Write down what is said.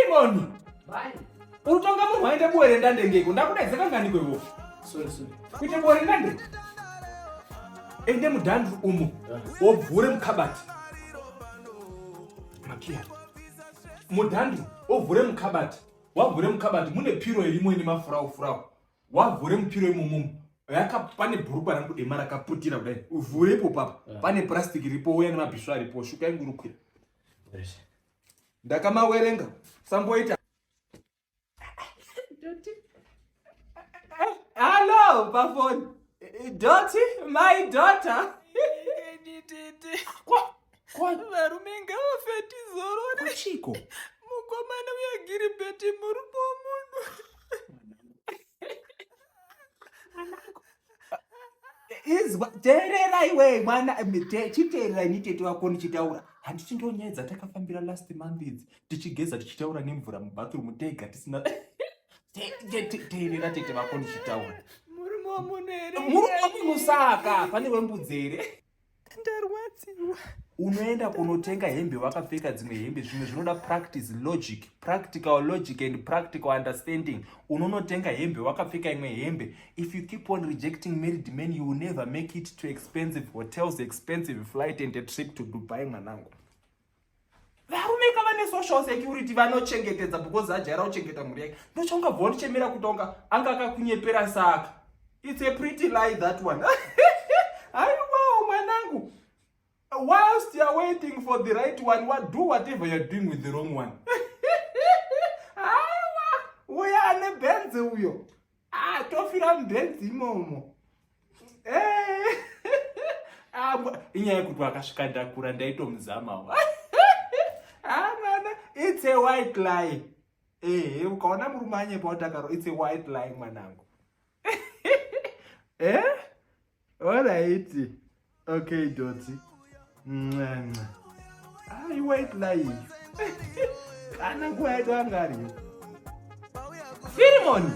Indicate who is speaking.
Speaker 1: Firimoni.
Speaker 2: Bye.
Speaker 1: Urutonga munhu waende bwere ndande ngeko. Ndakudaidzeka ngani kwewo.
Speaker 2: Sorry.
Speaker 1: Kuite bwere ndande. Ende mudhandu umu. Wobvure mukabati. Makia. Mudhandu wobvure mukabati. Wavhure mukabati mune piro irimo ine mafurau. Wavhure mupiro imomo. Pane bhurukwa rangu dema rakaputira kudai. Uvhure ipo papa. Pane plastic ripo uya nemabhisho aripo. Shuka yangu rukwira. Ndakamawerenga. Samboita. Doti. Hello, Pafon. Doti, my daughter. Kwa
Speaker 3: varume ngavafeti zorore
Speaker 1: Chiko.
Speaker 3: mukomana uyagiribheti murupo munhu
Speaker 1: Izwa terera iwe mwana chiterera ini tete wako nichitaura. Handiti ndonyedza takafambira last month idzi. Tichigeza tichitaura nemvura mubathroom tega tisina. Terera tete wako nichitaura.
Speaker 3: murume wamunhu here
Speaker 1: Muri saka pane wembudzi here.
Speaker 3: ndarwadziwa
Speaker 1: Unoenda kunotenga hembe wakapfeka dzimwe hembe zvimwe zvinoda practice logic, practical logic and practical understanding. Unonotenga hembe wakapfeka imwe hembe. If you keep on rejecting married men you will never make it to expensive hotels, expensive flight and a trip to Dubai mwanangu. Varume kavane social security vanochengetedza because ajaira kuchengeta mhuri yake. Ndochonga bvoni chemera kutonga anga akakunyepera saka. It's a pretty lie that one. Aiwa mwanangu. Whilst you are waiting for the right one, do whatever you are doing with the wrong one. Uya ane benzi uyo. Tofira mbenzi imomo. Inyaya kuti wakasvika ndakura ndaitomuzama. Mwana, it's a white lie. Ukaona murume anyepa utakaro, it's a white lie mwanangu. Alright. Okay, Dotty. I white lie. Kana nguwa yedu angariyo. Firimoni.